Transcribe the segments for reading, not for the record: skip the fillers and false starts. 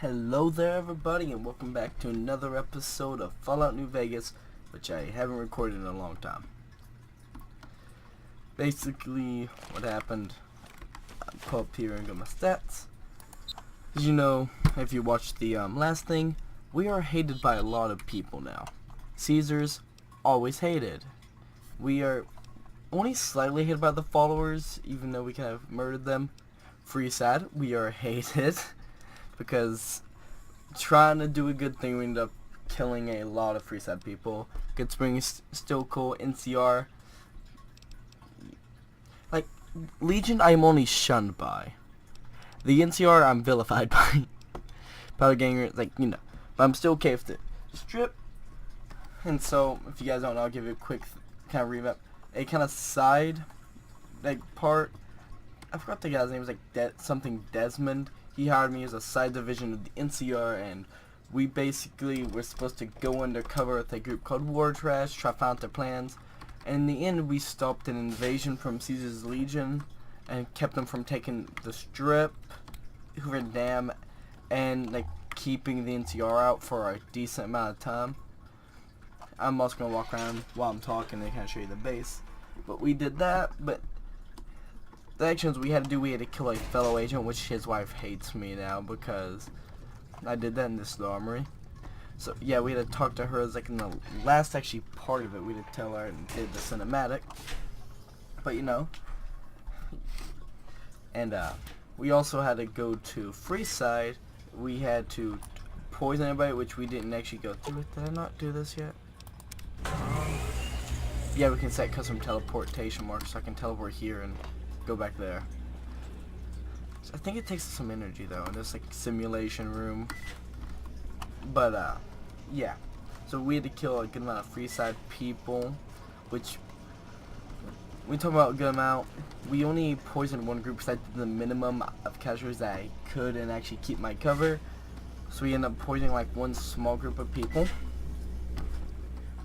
Hello there everybody, and welcome back to another episode of Fallout New Vegas, which I haven't recorded in a long time. Basically, what happened, I'll pull up here and get my stats. As you know, if you watched the last thing, we are hated by a lot of people now. Caesars, always hated. We are only slightly hated by the followers, even though we kind of murdered them. Free sad, we are hated. Because trying to do a good thing, we end up killing a lot of free sad people. Good Spring is still cool. NCR, like Legion, I'm only shunned by. The NCR, I'm vilified by. Powder Ganger, like, you know, but I'm still okay with it. Strip. And so, if you guys don't know, I'll give you a quick kind of revamp. A kind of side, like, part. I forgot the guy's name. It was like something Desmond. He hired me as a side division of the NCR, and we basically were supposed to go undercover with a group called War Trash, try to find out their plans. And in the end, we stopped an invasion from Caesar's Legion and kept them from taking the Strip, Hoover Dam, and like keeping the NCR out for a decent amount of time. I'm also gonna walk around while I'm talking and kind of show you the base. But we did that, but the actions we had to do, we had to kill a fellow agent, which his wife hates me now because I did that in this armory. So yeah, we had to talk to her as like in the last actually part of it. We had to tell her and did the cinematic. But you know, and we also had to go to Freeside. We had to poison everybody, which we didn't actually go through it. Did I not do this yet? Yeah, we can set custom teleportation marks, so I can teleport here and go back there. So I think it takes some energy though in this like simulation room. But yeah. So we had to kill a good amount of Freeside people, which we talk about a good amount. We only poisoned one group because I did the minimum of casualties that I could and actually keep my cover. So we ended up poisoning like one small group of people.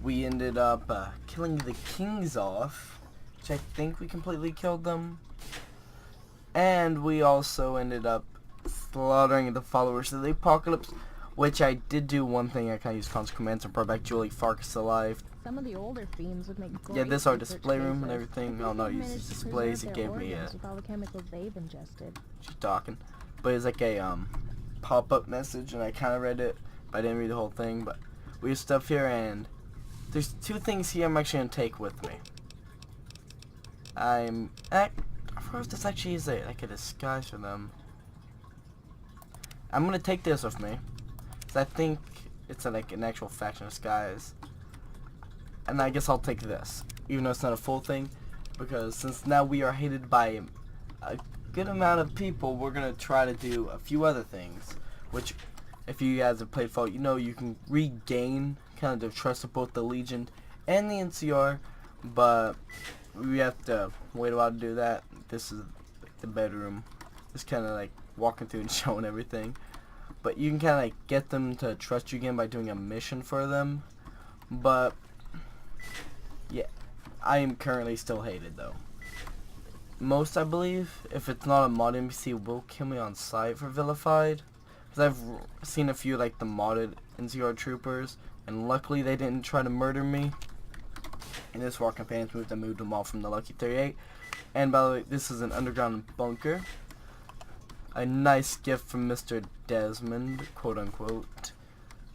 We ended up killing the Kings off, which I think we completely killed them. And we also ended up slaughtering the followers of the Apocalypse, which I did do one thing. I kind of used constant commands and brought back Julie Farkas alive. Some of the older themes would make great this our research display room and cases. everything. Oh no, uses displays. It gave me with all the chemicals they've ingested. she's talking, but it's like a pop-up message, and I kind of read it, but I didn't read the whole thing. But we have stuff here, and there's two things here I'm actually gonna take with me. I forgot if this actually is like a disguise for them. I'm gonna take this with me, because I think it's like an actual faction disguise. And I guess I'll take this, even though it's not a full thing, because since now we are hated by a good amount of people, we're gonna try to do a few other things, which, if you guys have played Fallout, you know you can regain kind of the trust of both the Legion and the NCR, but we have to wait a while to do that. This is like the bedroom. Just kind of like walking through and showing everything. But you can kind of like get them to trust you again by doing a mission for them. But yeah, I am currently still hated though. Most, I believe, if it's not a mod NPC, will kill me on sight for vilified. Because I've seen a few like the modded NCR troopers, and luckily they didn't try to murder me. In this war companions moved, I moved them all from the Lucky 38. And by the way, this is an underground bunker. A nice gift from Mr. Desmond, quote unquote.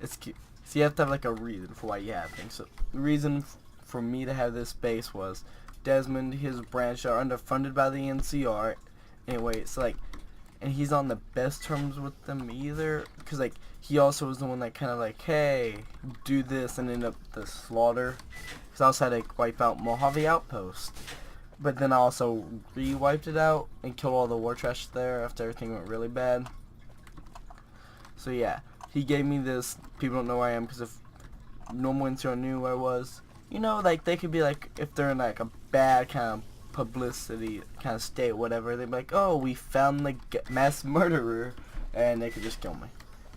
It's cute. So you have to have like a reason for why you have things. So the reason for me to have this base was Desmond, his branch are underfunded by the NCR. Anyway, it's like, and he's on the best terms with them either, because like he also was the one that kind of like, hey, do this, and end up the slaughter. Because I also had to wipe out Mojave Outpost, but then I also re-wiped it out and killed all the war trash there after everything went really bad. So yeah, he gave me this. People don't know where I am, because if normal NCR knew where I was, you know, like they could be like, if they're in like a bad kind of publicity kind of state, whatever, they'd be like, oh, we found the mass murderer, and they could just kill me.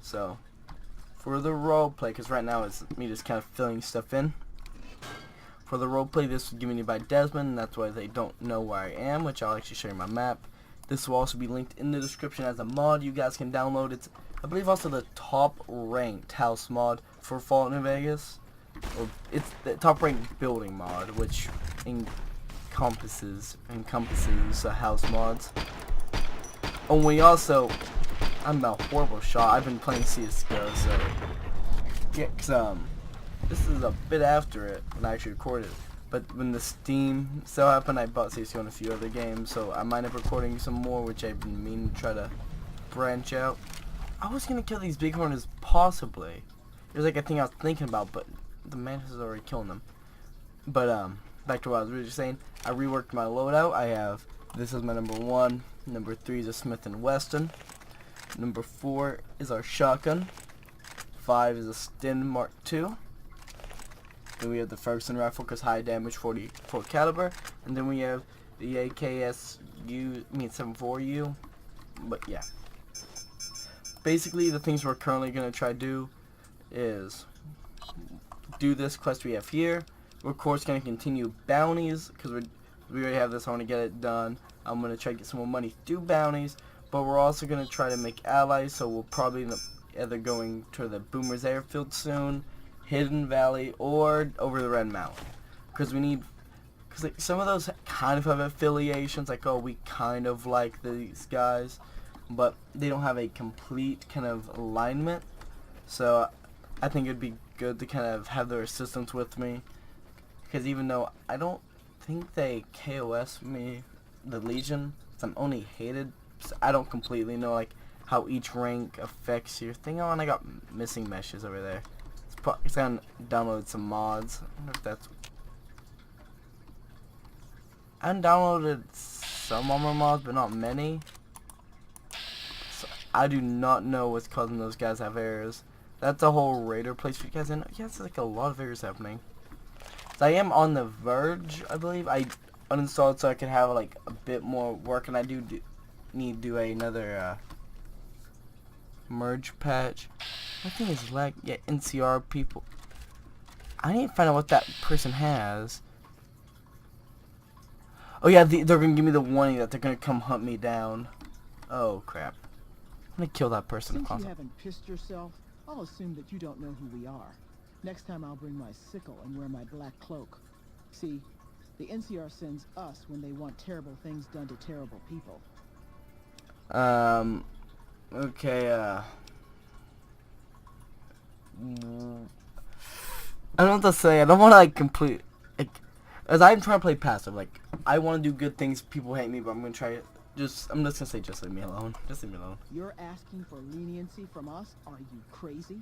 So for the roleplay, because right now it's me just kind of filling stuff in. For the roleplay, this was given to you by Desmond, and that's why they don't know where I am, which I'll actually show you my map. This will also be linked in the description as a mod you guys can download. It's I believe also the top ranked house mod for Fallout New Vegas. Or it's the top ranked building mod, which encompasses house mods. And we also, I'm a horrible shot. I've been playing CS:GO, so yeah, 'cause, this is a bit after it when I actually recorded. But when the Steam sale happened, I bought CS:GO and a few other games, so I might end up recording some more, which I've been meaning to try to branch out. I was gonna kill these bighorns possibly. It was like a thing I was thinking about, but the man has already killed them. But back to what I was really saying. I reworked my loadout. I have this is my number 1. Number 3 is a Smith & Wesson. Number 4 is our shotgun. 5 is a Sten Mark II. Then we have the Ferguson rifle because high damage, 44 caliber. And then we have the AKSU, 74U. But yeah. Basically, the things we're currently going to try to do is do this quest we have here. We're of course going to continue bounties because we already have this. I want to get it done. I'm going to try to get some more money through bounties. But we're also going to try to make allies. So we'll probably end up either going to the Boomers Airfield soon, Hidden Valley, or over the Red Mountain. Because we need, because like, some of those kind of have affiliations, like, oh, we kind of like these guys, but they don't have a complete kind of alignment. So I think it'd be good to kind of have their assistance with me, because even though I don't think they KOS me, the Legion, so I'm only hated, so I don't completely know like how each rank affects your thing. Oh, and I got missing meshes over there. It's gonna download some mods. I wonder if that's. I downloaded some armor mods, but not many. So I do not know what's causing those guys to have errors. That's a whole raider place for you guys in. Yeah, it's like a lot of errors happening. So I am on the verge, I believe. I uninstalled so I could have like a bit more work, and I do need to do another merge patch. I think it's like, yeah, NCR people. I need to find out what that person has. Oh yeah, they're gonna give me the warning that they're gonna come hunt me down. Oh crap! I'm gonna kill that person. Since you haven't pissed yourself, I'll assume that you don't know who we are. Next time I'll bring my sickle and wear my black cloak. See, the NCR sends us when they want terrible things done to terrible people. Okay, I don't know what to say. I don't want to like complete, like, as I'm trying to play passive. Like, I want to do good things. People hate me, but I'm gonna try it. I'm just gonna say, just leave me alone. Just leave me alone. You're asking for leniency from us? Are you crazy?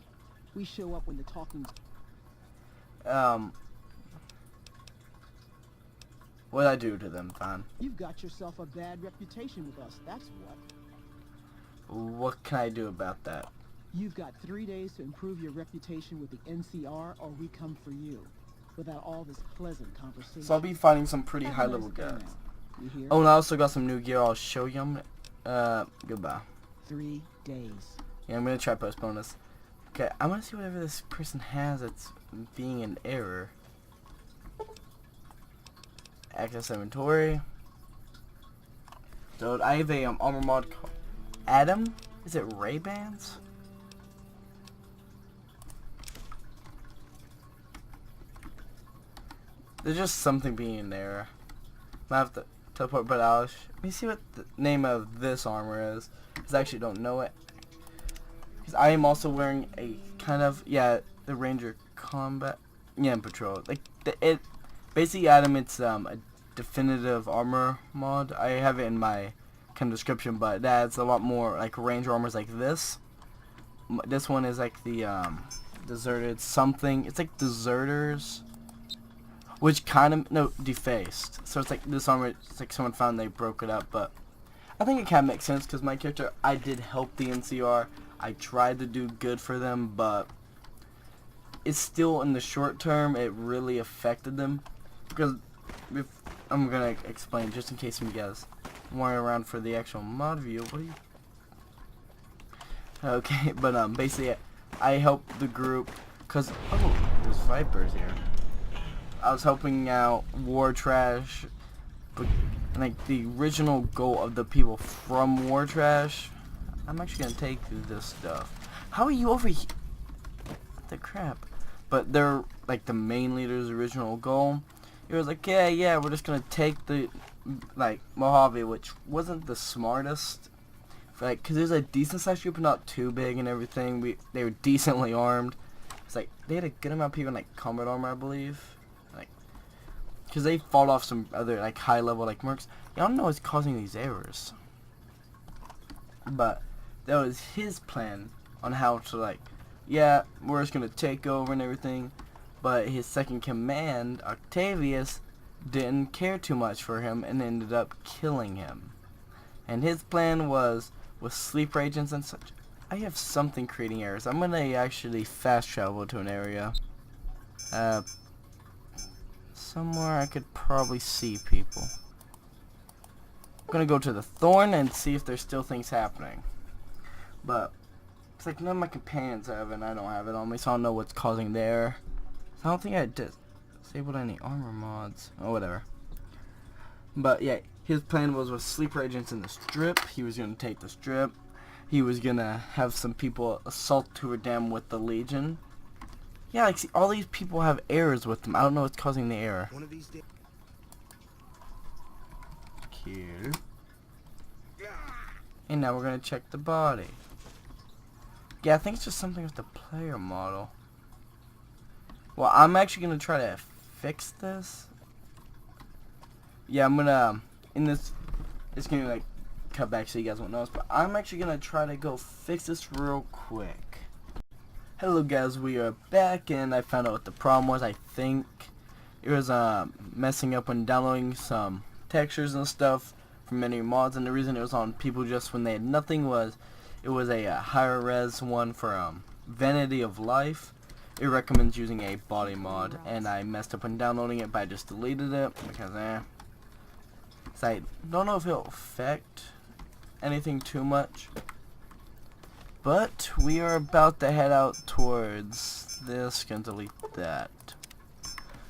We show up when the talking's. What did I do to them, Van? You've got yourself a bad reputation with us. That's what. What can I do about that? You've got 3 days to improve your reputation with the NCR, or we come for you. Without all this pleasant conversation. So I'll be fighting some pretty high-level guys. Oh, and I also got some new gear. I'll show you. Goodbye. 3 days. Yeah, I'm gonna try postpone this. Okay, I want to see whatever this person has that's being an error. Access inventory. So I have a armor mod called Adam. Is it Ray-Bans? There's just something being in there. I have to teleport, but let me see what the name of this armor is, because I actually don't know it. Because I am also wearing a kind of, yeah, the Ranger Combat, yeah, Patrol. Like, basically, Adam, it's a definitive armor mod. I have it in my kind of description, but that's a lot more like Ranger armors like this. This one is like the deserted something. It's like deserters, which kind of, no, defaced. So it's like this armor, it's like someone found, they broke it up, but I think it kind of makes sense because my character, I did help the NCR. I tried to do good for them, but it's still, in the short term, it really affected them. Because if I'm gonna explain just in case you guys weren't around for the actual mod view. What are you? Okay, but basically, I helped the group because there's Vipers here. I was helping out War Trash, but like the original goal of the people from War Trash. I'm actually gonna take this stuff. How are you over here? What the crap? But they're like the main leader's original goal. It was like, yeah, we're just gonna take the like Mojave, which wasn't the smartest. Like, cause there's a decent sized group, but not too big and everything. They were decently armed. It's like they had a good amount of people in like combat armor, I believe. Like, cause they fought off some other like high level like mercs. I don't know what's causing these errors. But that was his plan on how to like, yeah, we're just gonna take over and everything. But his second command, Octavius, didn't care too much for him and ended up killing him. And his plan was with sleeper agents and such. I have something creating errors. I'm gonna actually fast travel to an area. Somewhere I could probably see people. I'm gonna go to the Thorn and see if there's still things happening. But it's like none of my companions have it and I don't have it on me, so I don't know what's causing the error. So I don't think I disabled any armor mods. Oh, whatever. But yeah, his plan was with sleeper agents in the strip. He was gonna take the strip. He was gonna have some people assault Hoover Dam with the Legion. Yeah, like see, all these people have errors with them. I don't know what's causing the error. One of these days. Cute. And now we're gonna check the body. Yeah, I think it's just something with the player model. Well, I'm actually gonna try to fix this. Yeah, I'm gonna in this. It's gonna like cut back so you guys won't notice, but I'm actually gonna try to go fix this real quick. Hello guys, we are back and I found out what the problem was. I think it was messing up when downloading some textures and stuff from many mods, and the reason it was on people just when they had nothing was it was a higher res one for Vanity of Life. It recommends using a body mod, and I messed up when downloading it, but I just deleted it because so I don't know if it'll affect anything too much. But we are about to head out towards this. Gonna delete that.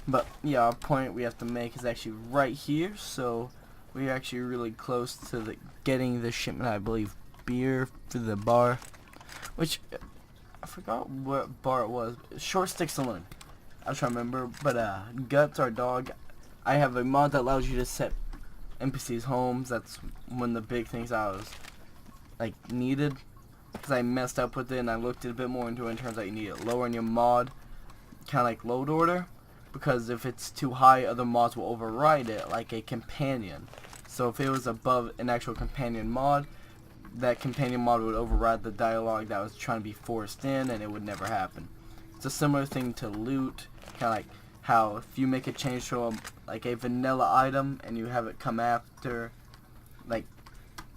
But yeah, our point we have to make is actually right here, so we're actually really close to getting the shipment, I believe, beer for the bar, which I forgot what bar it was. Short Stick Saloon. I was trying to remember, but Guts, our dog, I have a mod that allows you to set NPCs' homes. That's one of the big things I was like needed, because I messed up with it and I looked a bit more into it, and turns out you need it lower in your mod, kind of like load order, because if it's too high, other mods will override it, like a companion. So if it was above an actual companion mod, that companion mod would override the dialogue that was trying to be forced in, and it would never happen. It's a similar thing to loot, kind of like how if you make a change to like a vanilla item and you have it come after, like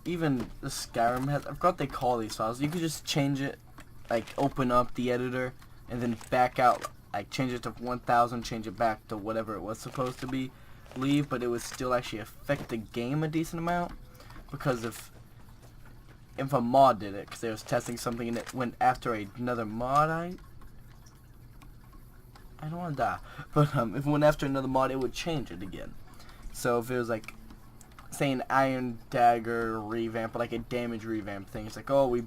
even the Skyrim has, I forgot what they call these files. You could just change it, like open up the editor and then back out, like change it to 1000, change it back to whatever it was supposed to be, leave, but it would still actually affect the game a decent amount, because if a mod did it, because they was testing something and it went after another mod, I don't want to die, but if it went after another mod, it would change it again. So if it was like, say an Iron Dagger revamp, or like a damage revamp thing, it's like, oh, we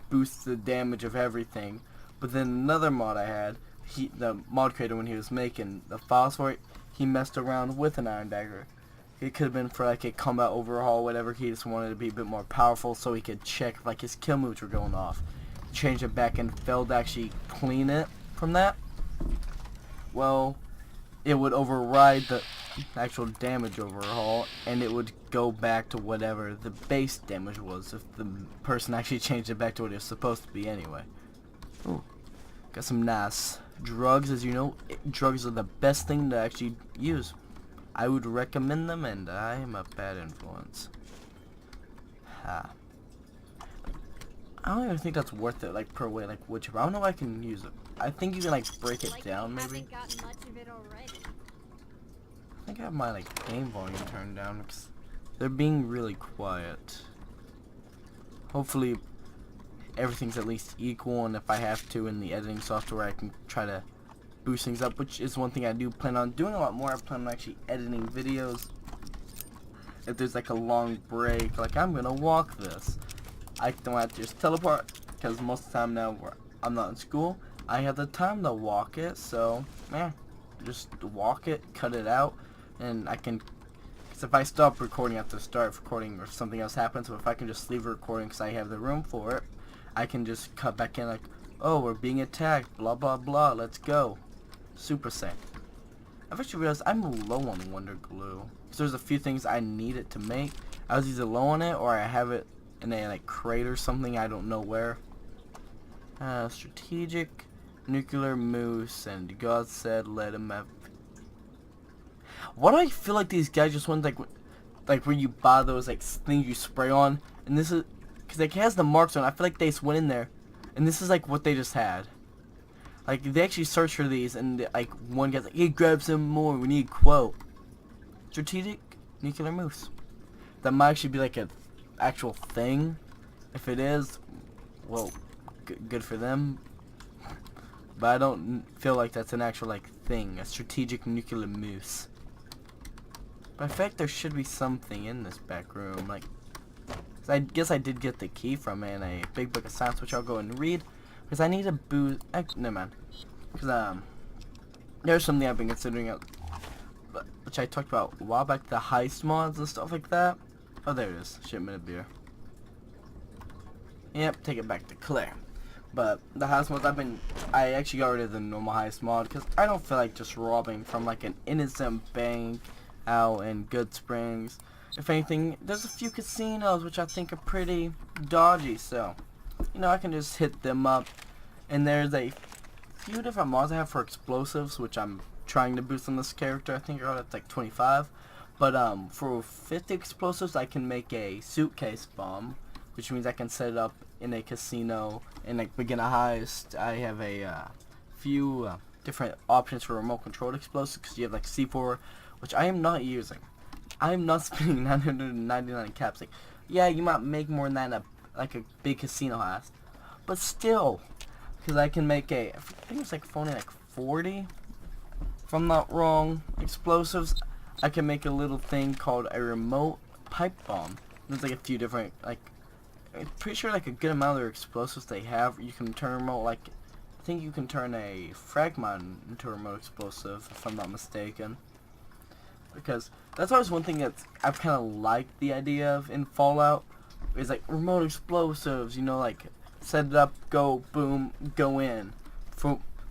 boost the damage of everything. But then another mod I had, the mod creator, when he was making the files for it, he messed around with an Iron Dagger. It could have been for like a combat overhaul, whatever. He just wanted to be a bit more powerful so he could check if like his kill moves were going off. Changed it back and failed to actually clean it from that. Well, it would override the actual damage overhaul, and it would go back to whatever the base damage was if the person actually changed it back to what it was supposed to be anyway. Ooh, got some nice drugs. As you know, drugs are the best thing to actually use. I would recommend them, and I am a bad influence. Ha. I don't even think that's worth it, like per way, like whichever. I don't know if I can use it. I think you can like break it down, maybe. I think I have my like game volume turned down because they're being really quiet. Hopefully everything's at least equal, and if I have to in the editing software, I can try to boost things up, which is one thing I do plan on doing a lot more. I plan on actually editing videos. If there's like a long break, like I'm gonna walk this, I don't have to just teleport because most of the time now I'm not in school, I have the time to walk it, so yeah, just walk it, cut it out, and I can, because if I stop recording, I have to start recording or something else happens, but if I can just leave a recording because I have the room for it, I can just cut back in like, oh, we're being attacked, blah blah blah, let's go. Super safe. I've actually realized I'm low on Wonder Glue, because there's a few things I need it to make. I was either low on it or I have it in a like crate or something, I don't know where. Strategic nuclear moose, and God said let him have. Why do I feel like these guys just want like where you buy those like things you spray on, and this is because it has the marks on it. I feel like they just went in there, and this is like what they just had. Like they actually searched for these, and like one guy's like, "Hey, grab some more. We need a quote." Strategic nuclear moose. That might actually be like an actual thing. If it is, well, good for them. But I don't feel like that's an actual like thing. A strategic nuclear moose. But I feel like there should be something in this back room. Like, 'cause I guess I did get the key from it in a big book of science, which I'll go and read. Because I need a boost. Never mind. Because there's something I've been considering, which I talked about a while back, the heist mods and stuff like that. Oh, there it is. Shipment of beer. Yep, take it back to Claire. But the heist mods, I actually got rid of the normal heist mod because I don't feel like just robbing from like an innocent bank out in Good Springs. If anything, there's a few casinos which I think are pretty dodgy, so you know, I can just hit them up. And there's a few different mods I have for explosives, which I'm trying to boost on this character. I think I got it like 25. But for 50 explosives, I can make a suitcase bomb, which means I can set it up in a casino and like begin a heist. I have a few different options for remote controlled explosives, because you have like C4, which I am not using. I am not spending 999 caps. Like, yeah, you might make more than that in like a big casino heist, but still, because I can make I think it's like only like 40, if I'm not wrong, explosives. I can make a little thing called a remote pipe bomb. There's like a few different, like, I'm pretty sure like a good amount of their explosives they have, you can turn remote, like, I think you can turn a frag mine into a remote explosive, if I'm not mistaken. Because that's always one thing that I've kind of liked the idea of in Fallout, is like remote explosives, you know, like set it up, go, boom, go in.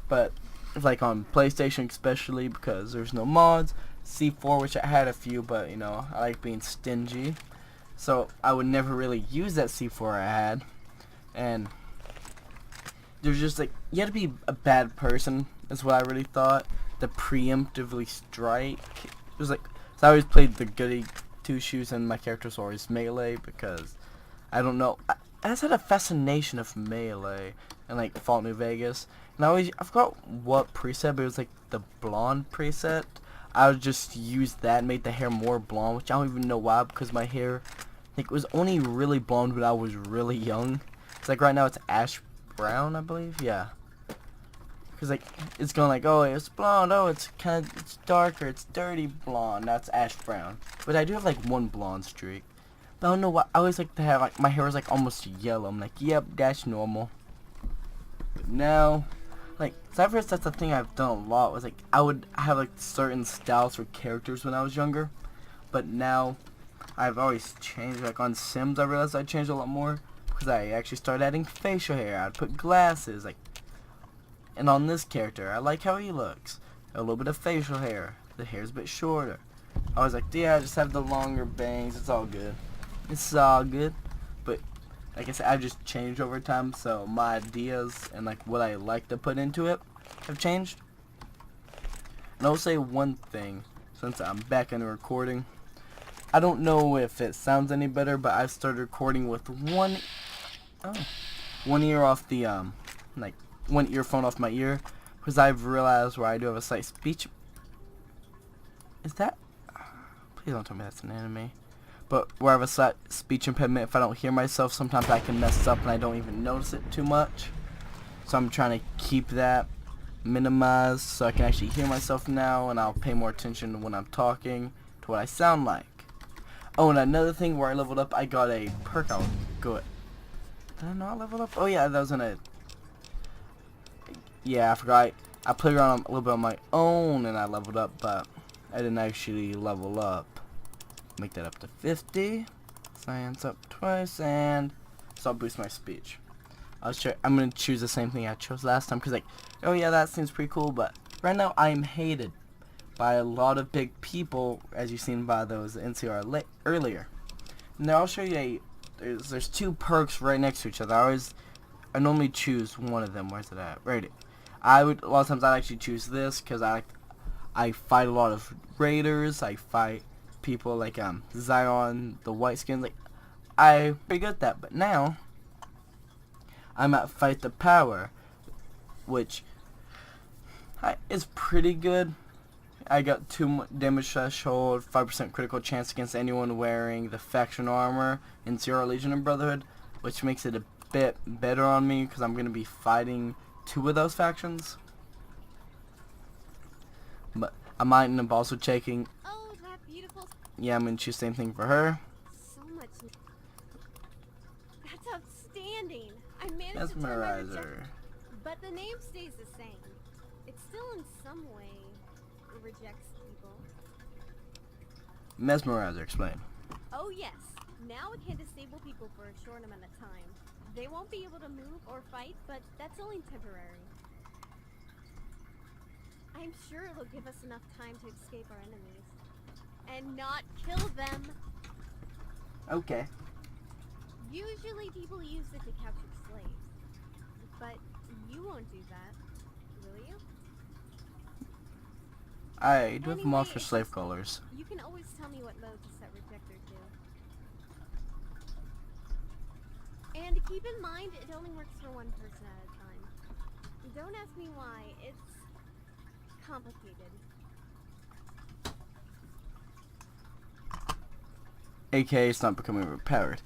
But like on PlayStation especially, because there's no mods, C4, which I had a few, but you know, I like being stingy, so I would never really use that C4 I had. And there's just like, you had to be a bad person, is what I really thought, to preemptively strike. It was like, so I always played the goody two shoes, and my character was always melee, because I don't know, I just had a fascination of melee and like Fallout New Vegas, and I forgot what preset, but it was like the blonde preset. I would just use that and make the hair more blonde, which I don't even know why, because my hair, I think, was only really blonde when I was really young. It's like right now it's ash brown, I believe, yeah. Because like it's going like, oh, it's blonde, oh, it's darker, it's dirty blonde. That's ash brown. But I do have like one blonde streak. But I don't know why, I always like to have like my hair is like almost yellow. I'm like, yep, that's normal. But now, like, so I've realized that's the thing I've done a lot, was like I would have like certain styles for characters when I was younger. But now I've always changed. Like on Sims, I realized I changed a lot more, because I actually started adding facial hair. I'd put glasses, like. And on this character, I like how he looks. A little bit of facial hair. The hair's a bit shorter. I was like, yeah, I just have the longer bangs. It's all good. It's all good. But, like I said, I've just changed over time. So my ideas and like what I like to put into it have changed. And I'll say one thing, since I'm back in the recording. I don't know if it sounds any better, but I've started recording with one ear off the, like, one earphone off my ear, because I've realized where I do have a slight speech. Is that? Please don't tell me that's an enemy. But where I have a slight speech impediment, if I don't hear myself, sometimes I can mess up and I don't even notice it too much. So I'm trying to keep that minimized so I can actually hear myself now, and I'll pay more attention when I'm talking to what I sound like. Oh, and another thing where I leveled up, I got a perk. I'll go it. Did I not level up? Oh yeah, that was in a... Yeah, I forgot. I played around a little bit on my own and I leveled up, but I didn't actually level up. Make that up to 50. Science up twice, and so I'll boost my speech. I'm gonna choose the same thing I chose last time, because like, oh yeah, that seems pretty cool, but right now I'm hated by a lot of big people, as you've seen by those NCR earlier. Now I'll show you there's two perks right next to each other. I normally choose one of them. Where's it at? Right. A lot of times I'd actually choose this because I fight a lot of raiders. I fight people like Zion, the white skin. Like I'm pretty good at that. But now I'm at Fight the Power, which is pretty good. I got 2 damage threshold, 5% critical chance against anyone wearing the faction armor in Sierra Legion and Brotherhood, which makes it a bit better on me because I'm going to be fighting 2 of those factions. But I might end up also checking. Oh, that beautiful. Yeah, I'm going to choose the same thing for her. So much. That's outstanding. I managed to turn my Mesmerizer. but the name stays the same. It still in some way rejects people. Mesmerizer, explain. Oh yes, now it can disable people for a short amount of time. They won't be able to move or fight, but that's only temporary. I'm sure it'll give us enough time to escape our enemies. And not kill them! Okay. Usually people use it to capture slaves. But you won't do that, will you? I do have them off Anyway, for slave colors. You can always tell me what mode to set Rejector to. And keep in mind, it only works for one person at a time. Don't ask me why, it's complicated. AKA it's not becoming overpowered.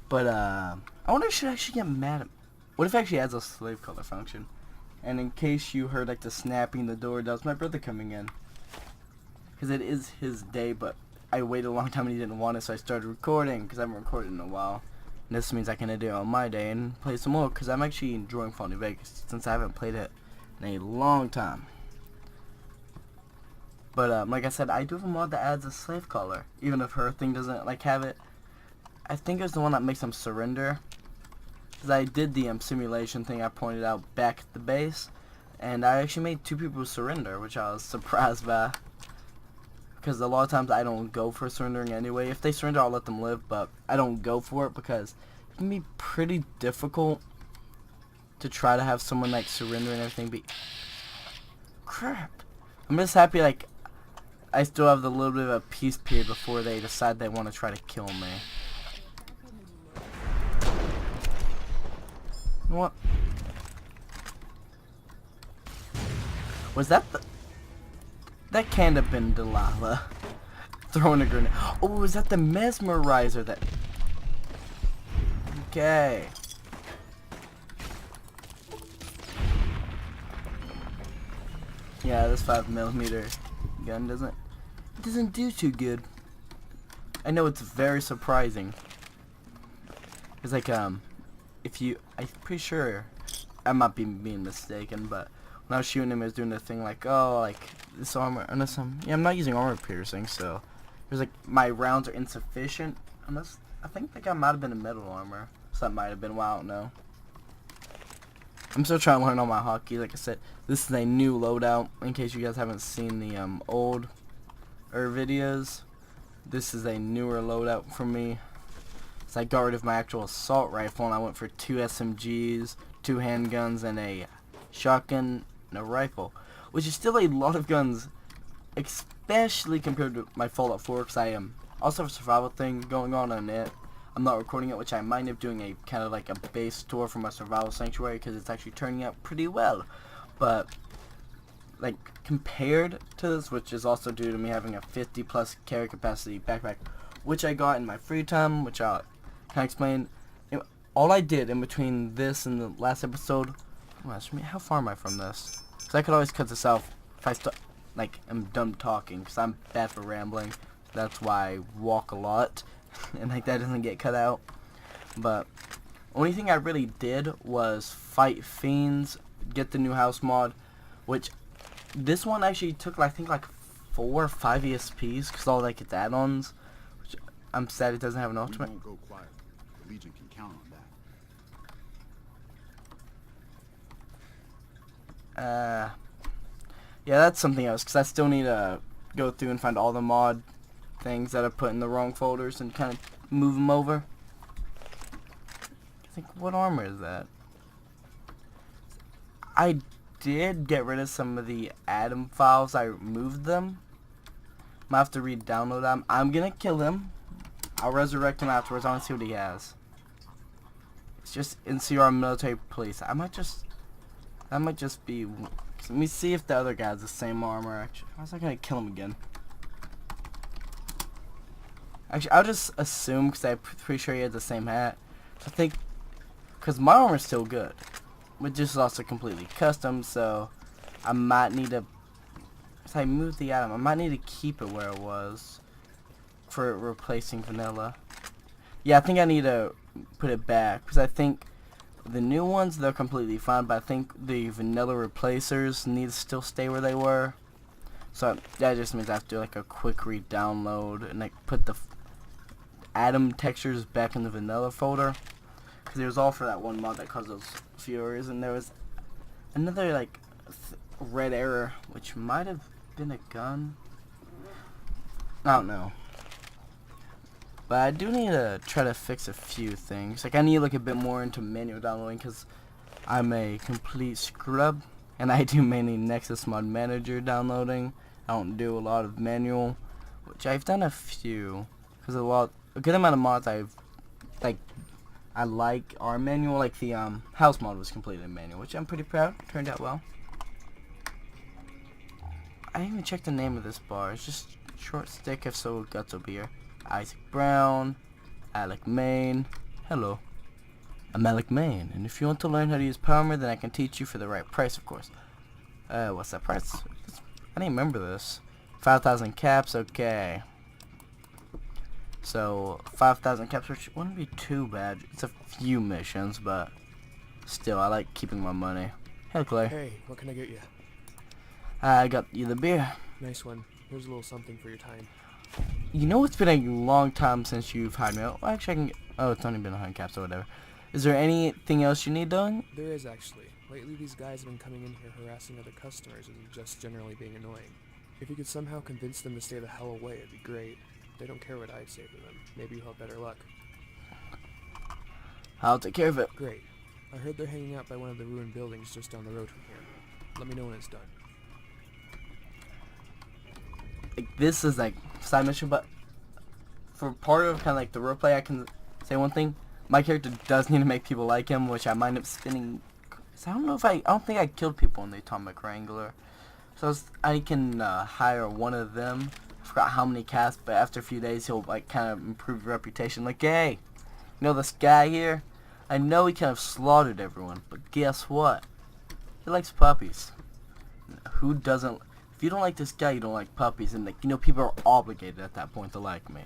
But I wonder if I should actually get mad at... What if it actually adds a slave color function? And in case you heard like the snapping the door, that was my brother coming in. Because it is his day, but I waited a long time and he didn't want it, so I started recording, because I haven't recorded in a while. And this means I can edit on my day and play some more, because I'm actually enjoying Fallout New Vegas, since I haven't played it in a long time. But like I said, I do have a mod that adds a slave color, even if her thing doesn't like have it. I think it's the one that makes them surrender. Because I did the simulation thing I pointed out back at the base, and I actually made 2 people surrender, which I was surprised by. Because a lot of times I don't go for surrendering anyway. If they surrender, I'll let them live, but I don't go for it because it can be pretty difficult to try to have someone like surrender and everything be... Crap. I'm just happy like I still have the little bit of a peace period before they decide they want to try to kill me. You know what? Was that the... That can't have been Delilah throwing a grenade. Oh, was that the mesmerizer that... Okay. Yeah, this 5mm gun doesn't do too good. I know it's very surprising. It's like if you, I'm pretty sure I might be being mistaken, but when I was shooting him, it was doing the thing like, oh, like this armor, unless yeah, I'm not using armor piercing, so it was like my rounds are insufficient. Unless I think the guy might have been in metal armor, so that might have been. Well, I don't know. I'm still trying to learn all my hotkey. Like I said, this is a new loadout. In case you guys haven't seen the old videos, this is a newer loadout for me. So I got rid of my actual assault rifle and I went for 2 SMGs, 2 handguns, and a shotgun and a rifle, which is still a lot of guns, especially compared to my Fallout 4, because I also have a survival thing going on it. I'm not recording it, which I might end up doing a kind of like a base tour for my survival sanctuary, because it's actually turning out pretty well. But like compared to this, which is also due to me having a 50+ carry capacity backpack, which I got in my free time, which I'll kind of explain. All I did in between this and the last episode, how far am I from this? Because I could always cut this out if I am done talking, because I'm bad for rambling. That's why I walk a lot, and like that doesn't get cut out. But Only thing I really did was fight fiends, get the new house mod, which this one actually took I think like 4 or 5 ESPs because all like its add-ons. Which I'm sad it doesn't have an ultimate. We won't go quiet. The Legion can count on that. Yeah, that's something else because I still need to go through and find all the mod things that I put in the wrong folders and kind of move them over. I think, what armor is that? I did get rid of some of the Adam files. I removed them. Might have to re-download them. I'm gonna kill him. I'll resurrect him afterwards. I want to see what he has. It's just NCR military police. That might just be. Let me see if the other guy has the same armor. Actually, how's I gonna kill him again? Actually, I'll just assume because I'm pretty sure he had the same hat. I think because my armor's still good, but just also completely custom. So I might need to. If I move the Atom, I might need to keep it where it was for replacing vanilla. Yeah, I think I need to put it back because I think the new ones they're completely fine, but I think the vanilla replacers need to still stay where they were. So that just means I have to do like a quick re-download and like put the Atom textures back in the vanilla folder because it was all for that one mod that caused those few errors, and there was another like red error which might have been a gun. I don't know. But I do need to try to fix a few things. Like I need to look a bit more into manual downloading because I'm a complete scrub and I do mainly Nexus Mod Manager downloading. I don't do a lot of manual, which I've done a few because a good amount of mods I like are manual. Like the house mod was completely manual, which I'm pretty proud. Turned out well. I didn't even check the name of this bar. It's just short stick if so guts will be here. Isaac Brown, Alec Main. Hello, I'm Alec Main, and if you want to learn how to use Power, then I can teach you for the right price, of course. What's that price? I didn't remember this. 5,000 caps, okay. So 5,000 caps, which wouldn't be too bad. It's a few missions, but still, I like keeping my money. Hey, Clay. Hey, what can I get you? I got you the beer. Nice one. Here's a little something for your time. You know, it's been a long time since you've hired me. Well, actually, I can get. Oh, it's only been 100 caps or whatever. Is there anything else you need done? There is, actually. Lately, these guys have been coming in here harassing other customers and just generally being annoying. If you could somehow convince them to stay the hell away, it'd be great. They don't care what I say to them. Maybe you'll have better luck. I'll take care of it. Great. I heard they're hanging out by one of the ruined buildings just down the road from here. Let me know when it's done. Like, this is like side mission, but for part of kind of like the roleplay, I can say one thing. My character does need to make people like him, which I might end up spinning. So I don't think I killed people in the Atomic Wrangler. So I can hire one of them. I forgot how many casts, but after a few days, he'll like kind of improve reputation. Like, hey, you know this guy here? I know he kind of slaughtered everyone, but guess what? He likes puppies. Who doesn't? If you don't like this guy, you don't like puppies, and like, you know, people are obligated at that point to like me.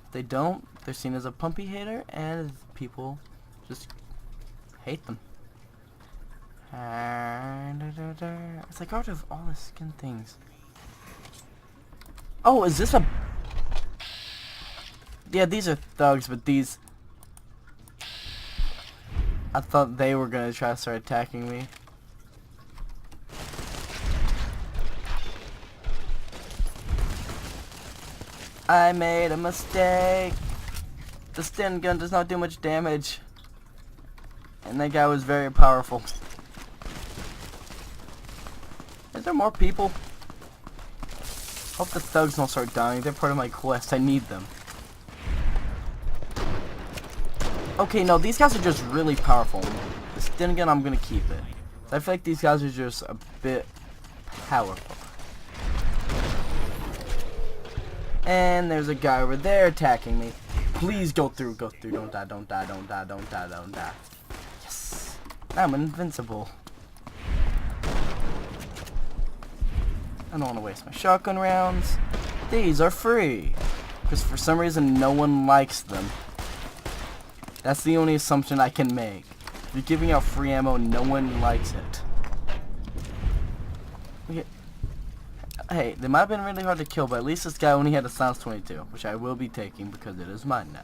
If they don't, they're seen as a puppy hater, and people just hate them. It's like out of all the skin things. Oh, is this a? Yeah, these are thugs, but these. I thought they were gonna try to start attacking me. I made a mistake. The stun gun does not do much damage. And that guy was very powerful. Is there more people? Hope the thugs don't start dying. They're part of my quest. I need them. Okay, no, these guys are just really powerful. The stun gun, I'm gonna keep it. I feel like these guys are just a bit powerful. And there's a guy over there attacking me. Please go through, go through. Don't die, don't die, don't die, don't die, don't die. Yes. I'm invincible. I don't want to waste my shotgun rounds. These are free. Because for some reason no one likes them. That's the only assumption I can make. If you're giving out free ammo, no one likes it. Okay. Hey, they might have been really hard to kill, but at least this guy only had a silenced 22, which I will be taking because it is mine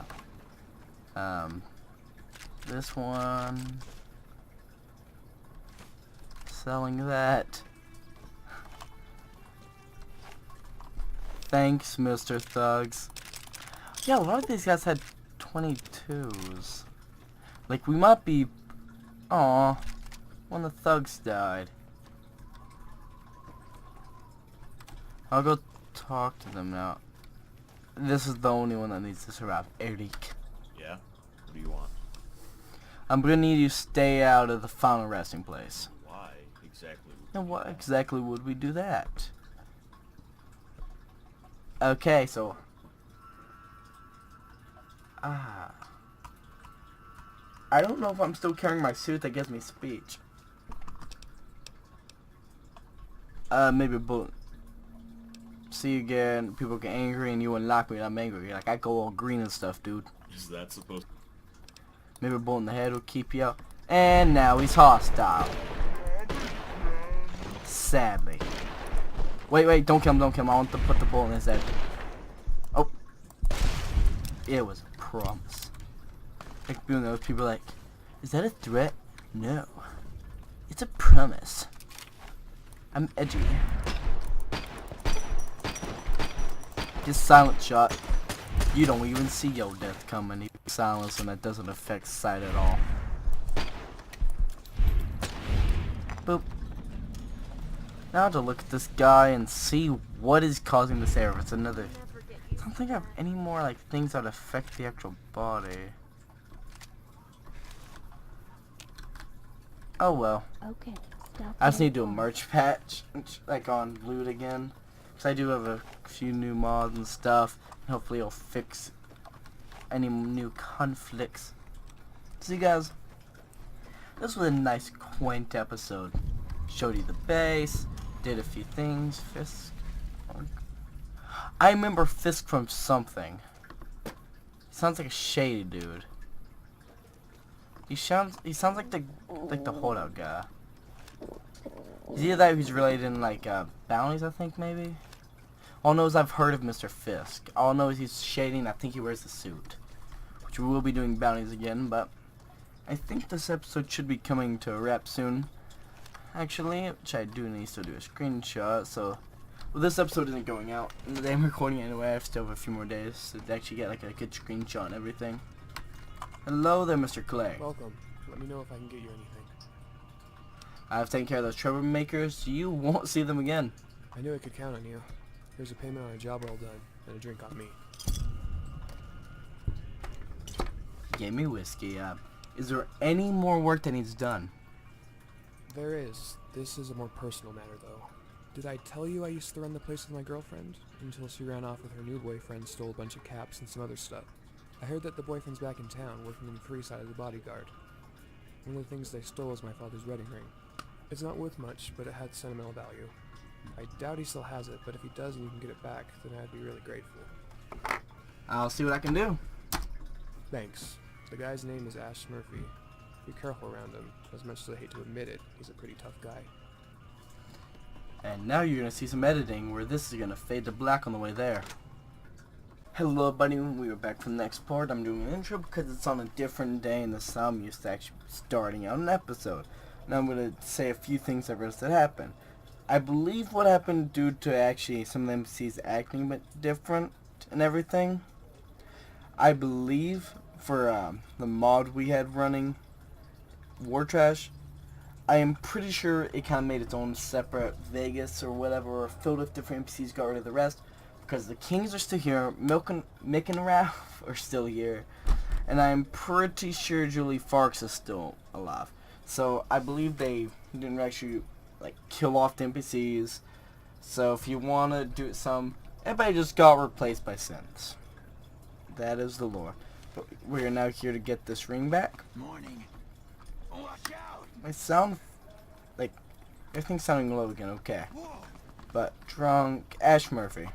now. This one. Selling that. Thanks, Mr. Thugs. Yeah, a lot of these guys had 22s. Like, we might be... Aw, one of the thugs died. I'll go talk to them now. This is the only one that needs to survive. Eric. Yeah? What do you want? I'm gonna need you to stay out of the final resting place. Why exactly? And what exactly would we do that? Okay, so... I don't know if I'm still carrying my suit that gives me speech. Maybe a bullet. See you again, people get angry and you unlock me and I'm angry. Like, I go all green and stuff, dude. Is that supposed Maybe a bullet in the head will keep you out. And now he's hostile. Sadly. Wait, don't kill him, don't kill him. I want to put the bullet in his head. Oh. It was a promise. Like, being those people like, is that a threat? No. It's a promise. I'm edgy. Just silent shot. You don't even see your death coming. You silence and that doesn't affect sight at all. Boop. Now to look at this guy and see what is causing this error. It's another... I don't think I have any more like things that affect the actual body. Oh well. Okay, stop. I just need to do a merch patch, like on loot again. Because I do have a few new mods and stuff. And hopefully it'll fix any new conflicts. So you guys, this was a nice quaint episode. Showed you the base, did a few things. Fisk. I remember Fisk from something. He sounds like a shady dude. He sounds like the holdout guy. Is either that or he's related in like bounties, I think maybe. All I know is I've heard of Mr. Fisk. All I know is he's shady and I think he wears the suit. Which we will be doing bounties again, but I think this episode should be coming to a wrap soon. Actually, which I do need to do a screenshot, so well, this episode isn't going out. And the day I'm recording anyway, I still have a few more days to actually get like a good screenshot and everything. Hello there, Mr. Clay. Welcome. Let me know if I can get you anything. I've taken care of those troublemakers. You won't see them again. I knew I could count on you. Here's a payment on a job well done, and a drink on me. Gave me whiskey. Is there any more work that needs done? There is. This is a more personal matter, though. Did I tell you I used to run the place with my girlfriend? Until she ran off with her new boyfriend, stole a bunch of caps and some other stuff. I heard that the boyfriend's back in town, working in Freeside as a bodyguard. One of the things they stole was my father's wedding ring. It's not worth much, but it had sentimental value. I doubt he still has it, but if he does and you can get it back, then I'd be really grateful. I'll see what I can do. Thanks. The guy's name is Ash Murphy. Be careful around him. As much as I hate to admit it, he's a pretty tough guy. And now you're going to see some editing where this is going to fade to black on the way there. Hello buddy, we are back from the next part. I'm doing an intro because it's on a different day and this time I'm used to actually starting out an episode. Now I'm going to say a few things that happened. I believe what happened due to actually some of the NPCs acting a bit different and everything. I believe for the mod we had running, War Trash, I am pretty sure it kind of made its own separate Vegas or whatever, or filled with different NPCs, got rid of the rest. Because the Kings are still here, Mick and Ralph are still here, and I'm pretty sure Julie Farks is still alive. So I believe they didn't actually like kill off the NPCs. So if you want to do some, everybody just got replaced by synths. That is the lore. But we are now here to get this ring back. Morning. Watch out! My sound, like, everything's sounding low again, okay. But drunk Ash Murphy.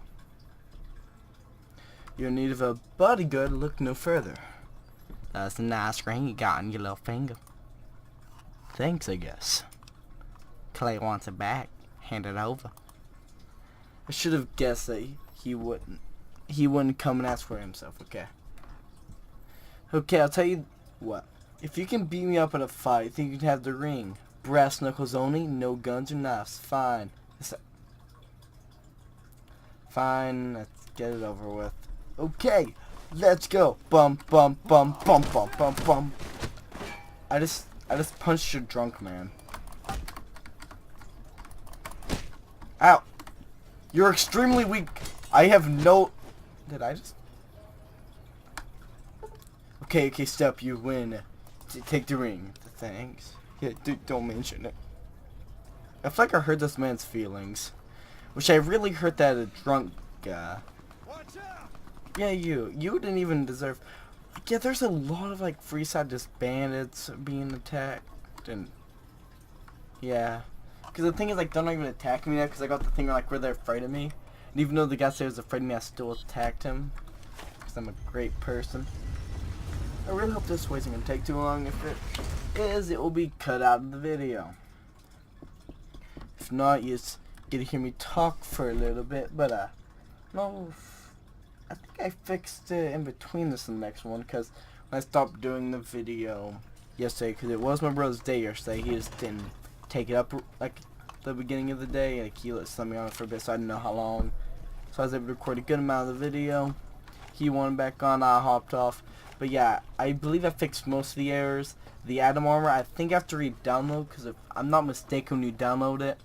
You're in need of a bodyguard, look no further. That's a nice ring you got on your little finger. Thanks, I guess. Clay wants it back. Hand it over. I should have guessed that he wouldn't. He wouldn't come and ask for it himself. Okay. Okay, I'll tell you what. If you can beat me up in a fight, think you can have the ring. Brass knuckles only, no guns or knives. Fine. Fine, let's get it over with. Okay, let's go. Bum bum bum bum bum bum bum. I just punched your drunk man. Ow. You're extremely weak. I have no... Did I just... Okay, step, you win. Take the ring. Thanks. Yeah, don't mention it. I feel like I hurt this man's feelings. Which I really hurt that a drunk guy. Watch out! Yeah, you didn't even deserve... Yeah, there's a lot of, like, freeside just bandits being attacked. And... Yeah. Because the thing is, like, they're not even attacking me now because I got the thing, like, where they're afraid of me. And even though the guy said he was afraid of me, I still attacked him. Because I'm a great person. I really hope this wasn't going to take too long. If it is, it will be cut out of the video. If not, you just get to hear me talk for a little bit. But, no, I think I fixed it in between this and the next one. Because when I stopped doing the video yesterday, because it was my brother's day yesterday, he just didn't take it up, like, the beginning of the day. Like, he let something on it for a bit, so I didn't know how long. So I was able to record a good amount of the video. He wanted back on, I hopped off. But yeah, I believe I fixed most of the errors. The Atom Armor, I think I have to re-download, because if I'm not mistaken, when you download it,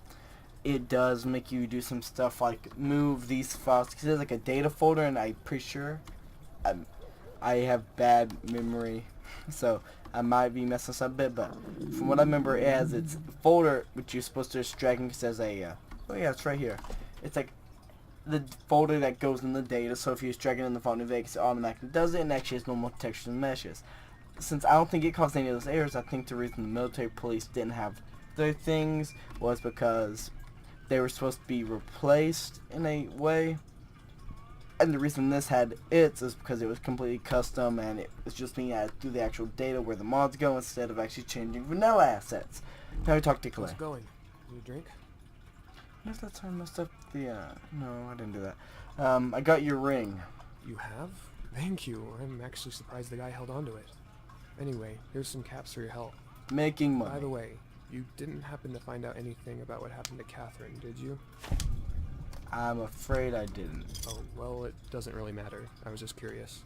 it does make you do some stuff like move these files, because there's like a data folder, and I'm pretty sure I have bad memory, so I might be messing this up a bit, but from what I remember, it has its folder, which you're supposed to just drag, because there's a, oh yeah, it's right here. It's like the folder that goes in the data, so if you just drag it in the folder, it automatically does it, and actually has normal textures and meshes. Since I don't think it caused any of those errors, I think the reason the military police didn't have their things was because they were supposed to be replaced in a way. And the reason this had its is because it was completely custom and it was just being added through the actual data where the mods go instead of actually changing vanilla assets. Now we talk to Clay. How's it going? Need a drink? Yes, that's how I messed up the, no, I didn't do that. I got your ring. You have? Thank you. I'm actually surprised the guy held on to it. Anyway, here's some caps for your help. Making money. By the way, you didn't happen to find out anything about what happened to Catherine, did you? I'm afraid I didn't. Oh, well, it doesn't really matter. I was just curious.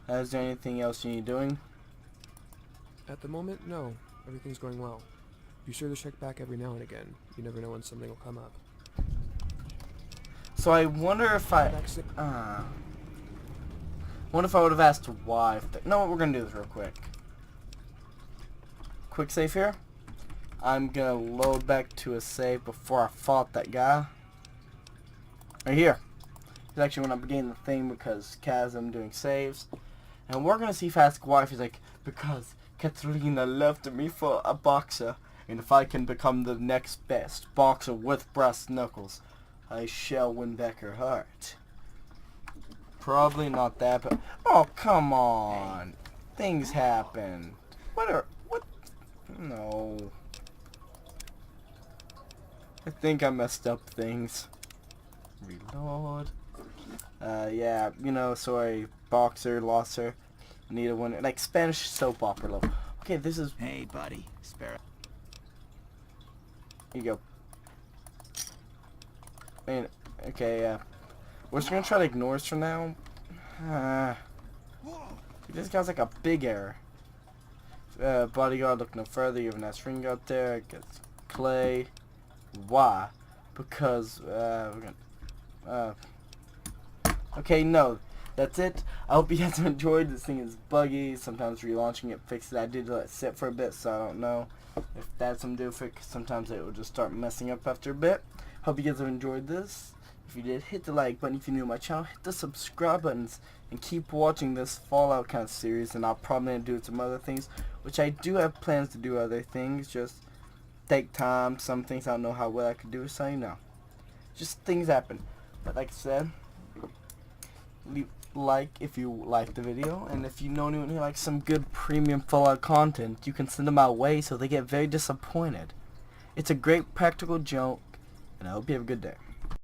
Is there anything else you need doing? At the moment, no. Everything's going well. Be sure to check back every now and again. You never know when something will come up. So I wonder if wonder if I would have asked why. No, we're gonna do this real quick. Quick save here. I'm gonna load back to a save before I fought that guy. Right here. It's actually when I'm beginning the thing because Chasm doing saves. And we're gonna see if I ask why. If he's like, because Catalina left me for a boxer. And if I can become the next best boxer with brass knuckles, I shall win back her heart. Probably not that, but... Oh, come on. Things happen. What? No. I think I messed up things. Reload. Yeah, you know, sorry. Boxer, lost her. Need a winner. Like Spanish soap opera level. Okay, this is... Hey, buddy. Spare. Here you go. And, okay, we're just gonna try to ignore this for now. This guy's like a big error. Bodyguard, look no further. You have a nice ring out there. Gets Clay. Why? Because, we're gonna, okay, no. That's it. I hope you guys enjoyed. This thing is buggy. Sometimes relaunching it fixes it. I did let it sit for a bit, so I don't know if that's something to do with it. Sometimes it will just start messing up after a bit. Hope you guys have enjoyed this. If you did, hit the like button. If you're new to my channel, hit the subscribe buttons. And keep watching this Fallout kind of series. And I'll probably do some other things. Which I do have plans to do other things. Just take time. Some things I don't know how well I could do. So, you know. Just things happen. But like I said, like if you like the video, and if you know anyone who likes some good premium Fallout content, you can send them our way so they get very disappointed. It's a great practical joke, and I hope you have a good day.